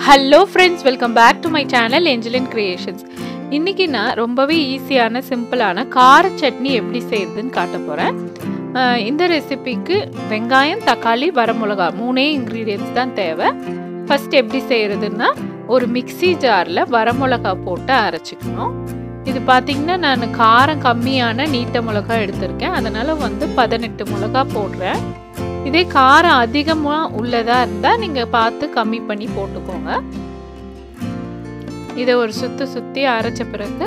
Hello friends, welcome back to my channel Angeline Creations. இன்னைக்கு நான் ரொம்பவே ஈஸியான சிம்பிளான கார சட்னி எப்படி செய்யறதுன்னு காட்ட போறேன். இந்த ரெசிபிக்கு வெங்காயம், தக்காளி, வரமிளகா மூணே இன்கிரிடியன்ட்ஸ் தான் தேவை. ஃபர்ஸ்ட் எப்படி செய்யறதுன்னா ஒரு மிக்ஸி ஜார்ல வரமிளகா போட்டு அரைச்சிக்கணும். இது பாத்தீங்கன்னா நான் காரம் கம்மியான நீட்ட மிளகா எடுத்திருக்கேன். அதனால 18 மிளகா போடுறேன். இதே காரம் அதிகமா உள்ளதா இருந்தா நீங்க பார்த்து கம்மி பண்ணி போட்டுக்கோங்க. இதை ஒரு சுத்தி அரைச்ச பிறகு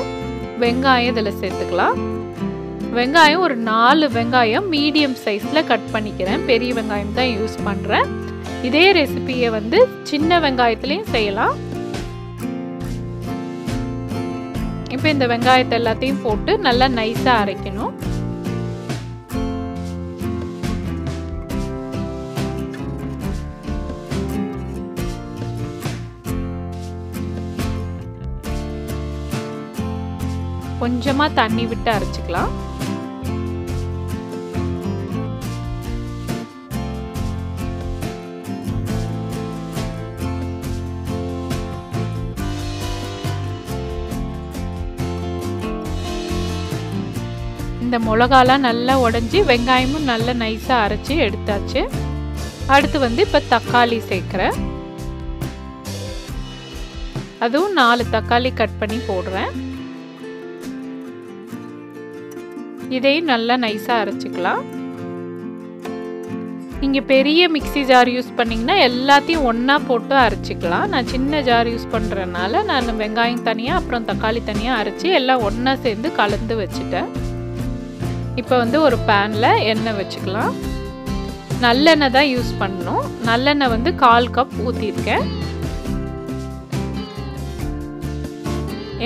வெங்காயம் இதுல சேர்த்துக்கலாம். வெங்காயம் ஒரு 4 வெங்காயம் மீடியம் சைஸ்ல கட் பண்ணிக்கிறேன். பெரிய வெங்காயம் தான் யூஸ் பண்றேன். இதே ரெசிபியை சின்ன வெங்காயத்திலையும் செய்யலாம். இப்போ இந்த வெங்காயத்தை எல்லாத்தையும் போட்டு நல்லா நைஸா அரைக்கணும். கொஞ்சமா தண்ணி விட்டு அரைச்சுக்கலாம். இந்த மிளகாலாம் நல்லா உடைஞ்சி வெங்காயமும் நல்லா நைஸா அரைச்சு எடுத்தாச்சு. அடுத்து இப்ப தக்காளி சேர்க்கிறேன். அதுவும் 4 தக்காளி கட் பண்ணி போடுறேன். இதையும் நல்லா நைஸா அரைச்சுக்கலாம். நீங்க பெரிய மிக்ஸி ஜார் யூஸ் பண்ணீங்கன்னா எல்லாத்தையும் ஒண்ணா போட்டு அரைச்சிக்கலாம். நான் சின்ன ஜார் யூஸ் பண்றதுனால நான் வெங்காயம் தனியா அப்புறம் தக்காளி தனியா அரைச்சி எல்லாம் ஒண்ணா சேர்ந்து கலந்து வச்சுட்டேன். இப்போ ஒரு பேன்ல எண்ணெய் வச்சுக்கலாம். நல்லெண்ணெய் தான் யூஸ் பண்ணணும். நல்லெண்ணெய் 1/4 கப் ஊத்திருக்கேன்.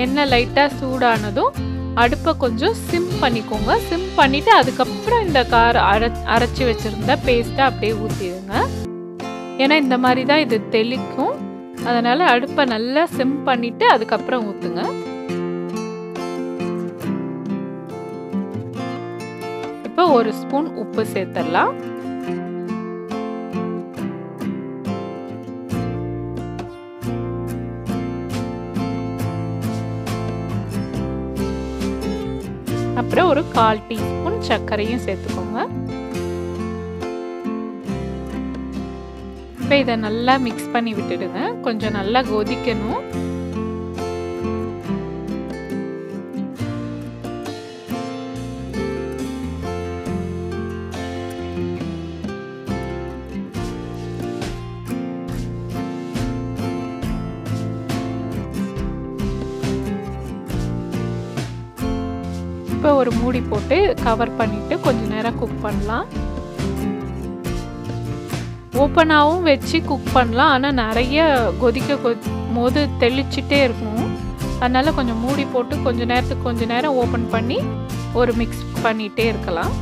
எண்ணெய் லைட்டா சூடானதும் அடுப்பை கொஞ்சம் சிம் பண்ணிக்கோங்க. சிம் பண்ணிட்டு அதுக்கப்புறம் இந்த அரைச்சி வச்சிருந்த பேஸ்ட்டை அப்படியே ஊற்றிடுங்க. ஏன்னா இந்த மாதிரி தான் இது தெளிக்கும். அதனால அடுப்பை நல்லா சிம் பண்ணிட்டு அதுக்கப்புறம் ஊற்றுங்க. இப்போ 1 ஸ்பூன் உப்பு சேர்த்துடலாம். அப்புறம் ஒரு 1/4 டீஸ்பூன் சர்க்கரையும் சேர்த்துக்கோங்க. இப்போ இதை நல்லா மிக்ஸ் பண்ணி விட்டுடுங்க. கொஞ்சம் நல்லா கொதிக்கணும். இப்போ ஒரு மூடி போட்டு கவர் பண்ணிட்டு கொஞ்ச நேரம் குக் பண்ணலாம். ஓப்பனாகவும் வச்சு குக் பண்ணலாம். ஆனால் நிறைய கொதிக்க போது தெளிச்சுட்டே இருக்கணும். அதனால கொஞ்சம் மூடி போட்டு கொஞ்ச நேரம் ஓப்பன் பண்ணி ஒரு மிக்ஸ் பண்ணிட்டே இருக்கலாம்.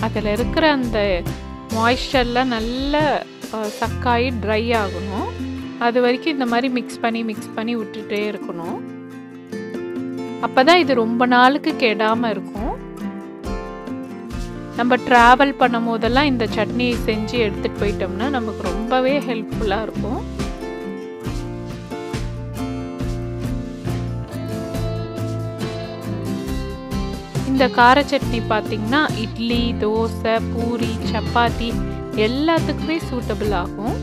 அதில் இருக்கிற அந்த மாய்ஸ்சர்லாம் நல்லா சக்காயி ட்ரை ஆகணும். அது வரைக்கும் இந்த மாதிரி மிக்ஸ் பண்ணி விட்டுட்டே இருக்கணும். அப்போதான் இது ரொம்ப நாளுக்கு கெடாமல் இருக்கும். நம்ம ட்ராவல் பண்ணும் போதெல்லாம் இந்த சட்னியை செஞ்சு எடுத்துகிட்டு போயிட்டோம்னா நமக்கு ரொம்பவே ஹெல்ப்ஃபுல்லாக இருக்கும். இந்த கார சட்னி பார்த்தீங்கன்னா இட்லி, தோசை, பூரி, சப்பாத்தி எல்லாத்துக்குமே சூட்டபிள் ஆகும்.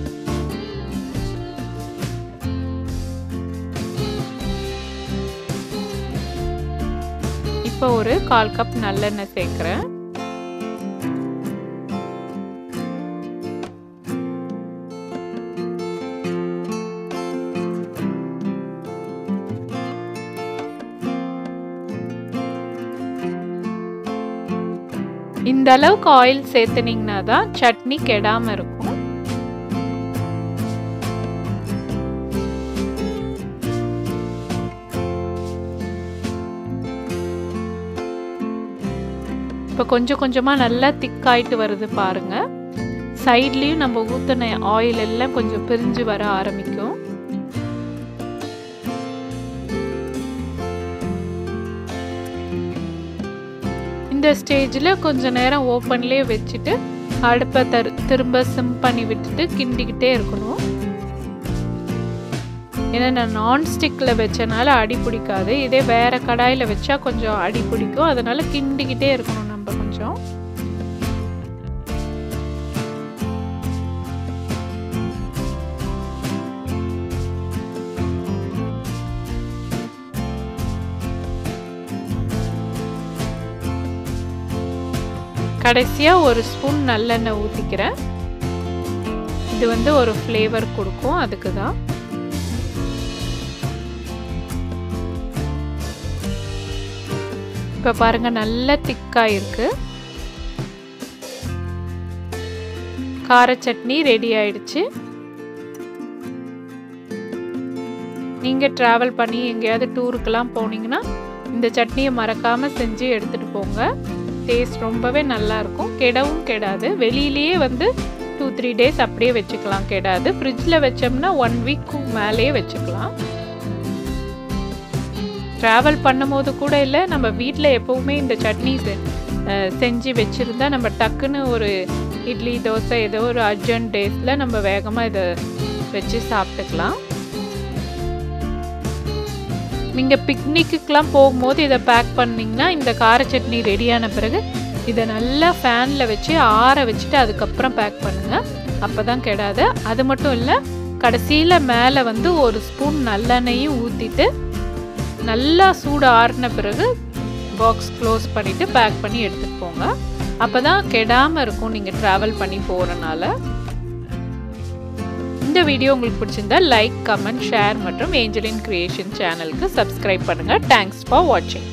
இப்போ ஒரு 1/4 கப் நல்லெண்ணெய் சேர்க்கிறேன். இந்த அளவுக்கு ஆயில் சேர்த்துனீங்கன்னா தான் சட்னி கெடாம இருக்கும். இப்போ கொஞ்சம் கொஞ்சமா நல்லா திக்காயிட்டு வருது பாருங்க. சைட்லேயும் நம்ம ஊற்றின ஆயில் எல்லாம் கொஞ்சம் பிரிஞ்சு வர ஆரம்பிக்கும். இந்த ஸ்டேஜில் கொஞ்சம் நேரம் ஓப்பன்லேயே வச்சுட்டு அடுப்பை திரும்ப சிம் பண்ணி விட்டுட்டு கிண்டிக்கிட்டே இருக்கணும். ஏன்னா நான் நான்ஸ்டிக்கில் வச்சனால அடி பிடிக்காது. இதே வேறு கடாயில் வச்சா கொஞ்சம் அடி பிடிக்கும். அதனால் கிண்டிக்கிட்டே இருக்கணும் நம்ம கொஞ்சம். கடைசியாக ஒரு ஸ்பூன் நல்லெண்ணெய் ஊற்றிக்கிறேன். இது வந்து ஒரு ஃப்ளேவர் கொடுக்கும், அதுக்கு தான். இப்போ பாருங்கள் நல்லா திக்காக இருக்கு. கார சட்னி ரெடி ஆயிடுச்சு. நீங்கள் ட்ராவல் பண்ணி எங்கேயாவது டூருக்கெல்லாம் போனீங்கன்னா இந்த சட்னியை மறக்காமல் செஞ்சு எடுத்துகிட்டு போங்க. டேஸ்ட் ரொம்பவே நல்லாயிருக்கும். கெடவும் கெடாது. வெளியிலேயே வந்து 2-3 days அப்படியே வச்சுக்கலாம், கெடாது. ஃப்ரிட்ஜில் வச்சோம்னா 1 week மேலேயே வச்சுக்கலாம். ட்ராவல் பண்ணும்போது கூட இல்லை, நம்ம வீட்டில் எப்போவுமே இந்த சட்னி செஞ்சு வச்சுருந்தா நம்ம டக்குன்னு ஒரு இட்லி தோசை ஏதோ ஒரு அர்ஜென்ட் டேஸில் நம்ம வேகமாக இதை வச்சு சாப்பிட்டுக்கலாம். நீங்கள் பிக்னிக்குக்கெலாம் போகும்போது இதை பேக் பண்ணிங்கன்னா இந்த கார சட்னி ரெடியான பிறகு இதை நல்லா ஃபேனில் வச்சு ஆற வச்சுட்டு அதுக்கப்புறம் பேக் பண்ணுங்கள். அப்போ தான் கெடாது. அது மட்டும் இல்லை, கடைசியில் மேலே வந்து ஒரு ஸ்பூன் நல்லெண்ணெயும் ஊற்றிட்டு நல்லா சூடு ஆறின பிறகு பாக்ஸ் க்ளோஸ் பண்ணிவிட்டு பேக் பண்ணி எடுத்துகிட்டு போங்க. அப்போ தான் கெடாமல் இருக்கும் நீங்கள் ட்ராவல் பண்ணி போகிறனால. இந்த வீடியோ உங்களுக்கு பிடிச்சிருந்தா லைக், கமெண்ட், ஷேர் மற்றும் ஏஞ்சலின் கிரியேஷன் சேனலுக்கு சப்ஸ்கிரைப் பண்ணுங்கள். தேங்க்ஸ் ஃபார் வாட்சிங்.